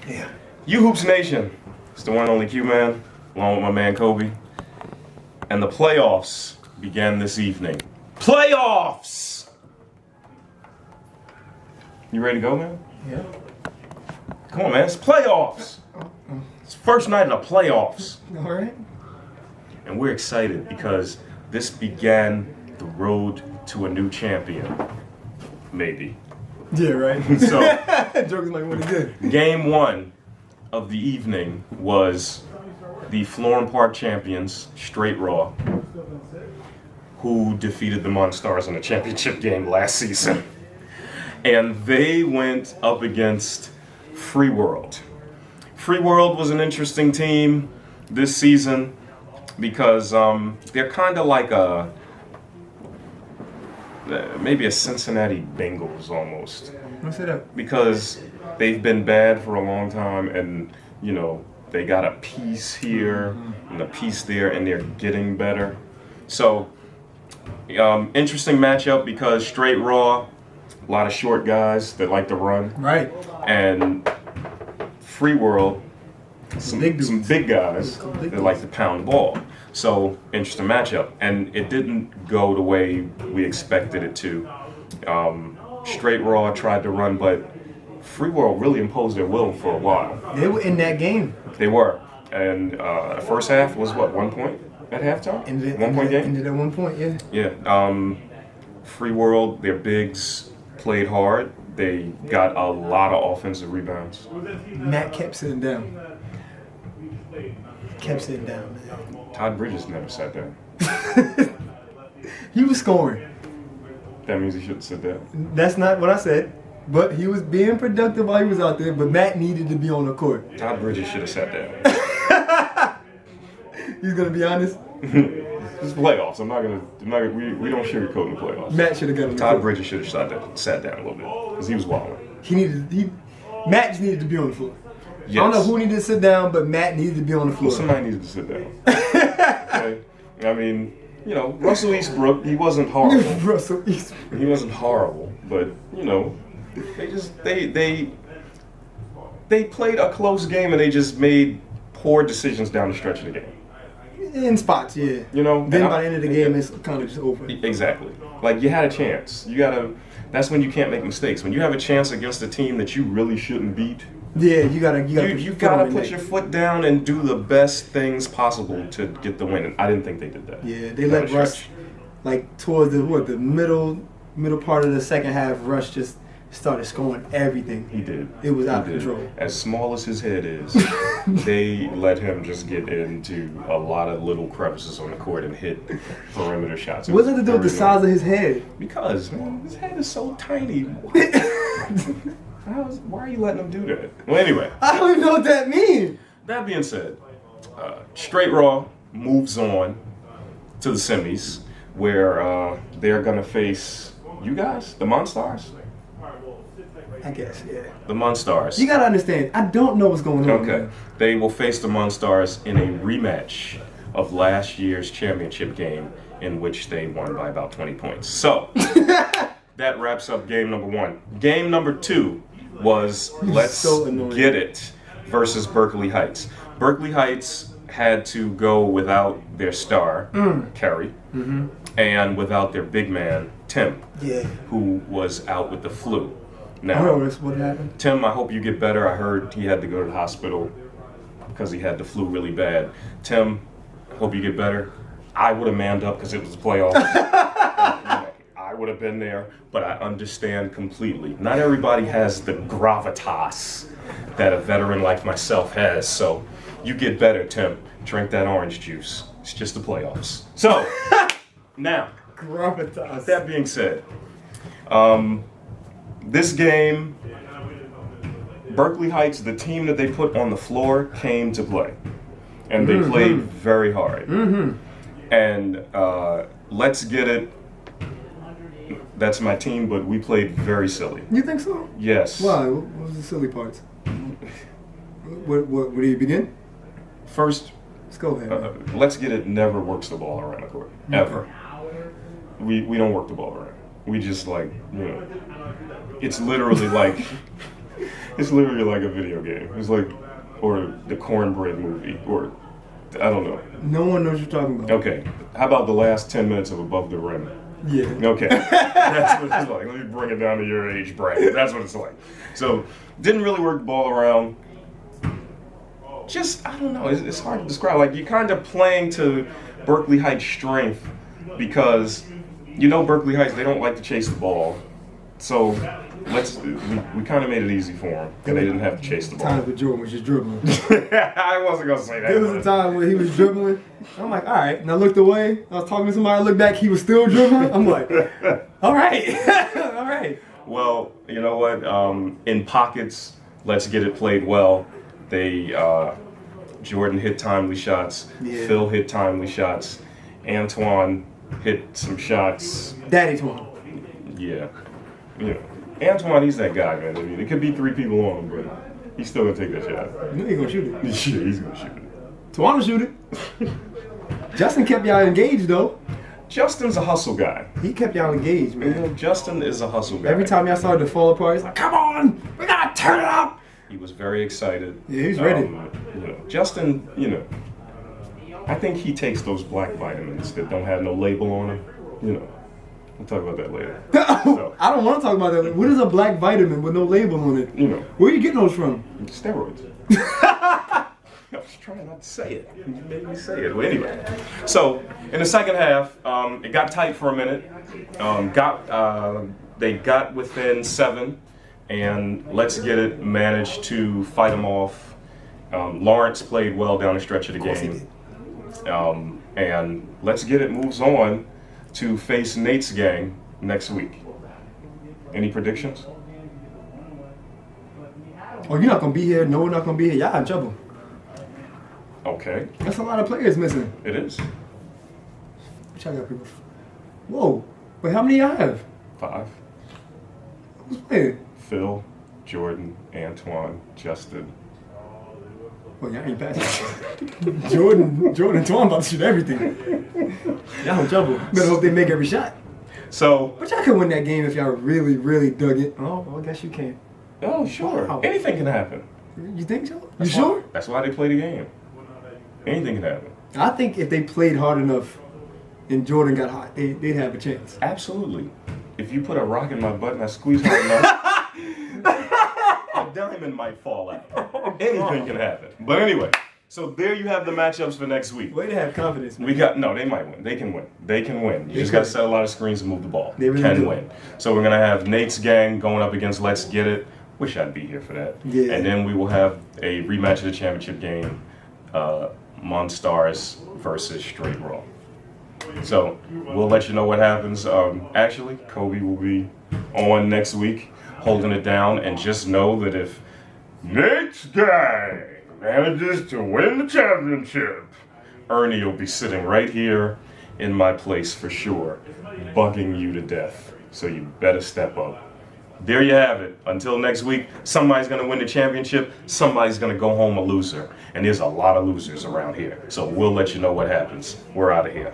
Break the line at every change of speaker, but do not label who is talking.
Yeah.
You Hoops Nation. It's the one and only Q-Man, along with my man Kobe. And the playoffs began this evening. Playoffs! You ready to go, man?
Yeah.
Come on, man. It's playoffs. It's first night of the playoffs.
All right.
And we're excited because this began the road to a new champion. Maybe.
Yeah, right.
So,
Joker's like, what he did.
game one of the evening was the Florham Park champions, Straight Raw, who defeated the Monstars in a championship game last season. And they went up against Free World. Free World was an interesting team this season because they're kind of like maybe a Cincinnati Bengals almost.
What's it up?
Because they've been bad for a long time, and you know they got a piece here and a piece there, and they're getting better. So interesting matchup because Straight Raw, a lot of short guys that like to run,
Right.
and Free World, some
big dudes.
big guys
Some big
that like to pound the ball. So interesting matchup, and it didn't go the way we expected it to. Straight Raw tried to run, but Free World really imposed their will for a while.
They were in that game.
They were, and the first half was what, 1 point at halftime? 1 point game.
Ended at 1 point, yeah.
Yeah. Free World, their bigs played hard. They got a lot of offensive rebounds.
Matt kept sitting down. Kept sitting down, man.
Todd Bridges never sat down.
He was scoring.
That means he shouldn't sit down.
That's not what I said. But he was being productive while he was out there. But Matt needed to be on the court.
Todd Bridges should have sat down.
He's gonna be honest.
It's playoffs. We don't sugarcoat in the playoffs.
Matt should have got on the
Todd
court.
Bridges should have sat down a little bit because he was wilding.
Matt just needed to be on the floor.
Yes.
I don't know who needed to sit down, but Matt needed to be on the floor.
Well, somebody needed to sit down. Okay? I mean, you know, Russell Eastbrook, he wasn't horrible.
Russell Eastbrook.
He wasn't horrible, but you know, they played a close game and they just made poor decisions down the stretch of the game.
In spots, yeah.
You know,
Then by the end of the game, it's kind of just over.
Exactly. Like you had a chance. That's when you can't make mistakes. When you have a chance against a team that you really shouldn't beat.
Yeah, you gotta
put your foot down and do the best things possible to get the win. And I didn't think they did that.
Yeah, they let Russ, like towards the middle part of the second half, Russ just started scoring everything.
He did.
It was out of control.
As small as his head is, they let him just get into a lot of little crevices on the court and hit perimeter shots.
What does it do with the size of his head?
Because, man, his head is so tiny. Why are you letting him do that? Well, anyway.
I don't even know what that means.
That being said, Straight Raw moves on to the semis, where they're going to face you guys, the Monstars?
I guess, yeah.
The Monstars.
You gotta understand, I don't know what's going on.
Okay.
Man.
They will face the Monstars in a rematch of last year's championship game in which they won by about 20 points. So, that wraps up game number one. Game number two was Let's Get It versus Berkeley Heights. Berkeley Heights had to go without their star, Kerry, and without their big man, Tim, who was out with the flu. Now,
what happened?
Tim, I hope you get better. I heard he had to go to the hospital because he had the flu really bad. Tim, I hope you get better. I would have manned up because it was the playoffs. I would have been there, but I understand completely. Not everybody has the gravitas that a veteran like myself has, so you get better, Tim. Drink that orange juice. It's just the playoffs. So, now,
Gravitas.
that being said, this game, Berkeley Heights, the team that they put on the floor, came to play. And they played very hard. And Let's Get It, that's my team, but we played very silly.
You think so?
Yes.
Why? What was the silly parts? Where do you begin?
First,
let's go ahead.
Let's Get It never works the ball around the court. Ever. We don't work the ball around. We just it's literally like It's literally like a video game. It's like, or the Cornbread movie, or I don't know.
No one knows what you're talking about.
Okay, how about the last 10 minutes of Above the Rim?
Yeah.
Okay, that's what it's like. Let me bring it down to your age bracket. That's what it's like. So, didn't really work the ball around. Just, I don't know, it's hard to describe. Like, you're kind of playing to Berkeley Heights' strength because, Berkeley Heights, they don't like to chase the ball. So, we kind of made it easy for them, and they didn't have to chase the ball.
Times when Jordan was just dribbling.
I wasn't going to say that.
There was a time when he was dribbling. I'm like, all right. And I looked away. I was talking to somebody. I looked back. He was still dribbling. I'm like, all right. All right.
Well, you know what? In pockets, Let's Get It played well. They, Jordan hit timely shots.
Yeah.
Phil hit timely shots. Antoine hit some shots.
Daddy Twan.
Yeah. Antoine, he's that guy, man. I mean, it could be 3 people on him, but he's still going to take that shot.
You know he's going to shoot it.
Yeah, he's going to shoot it.
Twan will shoot it. Justin kept y'all engaged, though.
Justin's a hustle guy.
He kept y'all engaged, man.
Justin is a hustle guy.
Every time y'all started to fall apart, he's like, come on, we got to turn it up.
He was very excited.
Yeah, he's ready.
Justin, I think he takes those black vitamins that don't have no label on them. We'll talk about that later. So,
I don't want to talk about that. What is a black vitamin with no label on it? Where are you getting those from?
Steroids. I was trying not to say it. You made me say it. Well, anyway. So, in the second half, it got tight for a minute. They got within 7, and Let's Get It managed to fight them off. Lawrence played well down the stretch of the game. And Let's Get It moves on to face Nate's gang next week. Any predictions?
Oh, you're not going to be here. No, we're not going to be here. Y'all in trouble.
Okay.
That's a lot of players missing.
It is.
Which I got people. Whoa. Wait, how many y'all have?
5.
Who's playing?
Phil, Jordan, Antoine, Justin.
Well, y'all ain't passing. Jordan and Twan about to shoot everything. Y'all in trouble. Better hope they make every shot.
So.
But y'all can win that game if y'all really, really dug it. Oh, well, I guess you can.
Oh, sure. Wow. Anything can happen.
You think so? You sure?
That's why they play the game. Anything can happen.
I think if they played hard enough and Jordan got hot, they'd have a chance.
Absolutely. If you put a rock in my butt and I squeeze hard enough, a diamond might fall out. Anything can happen. But anyway, so there you have the matchups for next week.
Way to have confidence, man.
They might win. They can win. They can win. You just got to set a lot of screens and move the ball.
They really can
win. So we're going to have Nate's gang going up against Let's Get It. Wish I'd be here for that.
Yeah.
And then we will have a rematch of the championship game, Monstars versus Straight Raw. So we'll let you know what happens. Actually, Kobe will be on next week holding it down. And just know that if Nate's gang manages to win the championship, Ernie will be sitting right here in my place for sure, bugging you to death. So you better step up. There you have it. Until next week, somebody's going to win the championship, somebody's going to go home a loser. And there's a lot of losers around here. So we'll let you know what happens. We're out of here.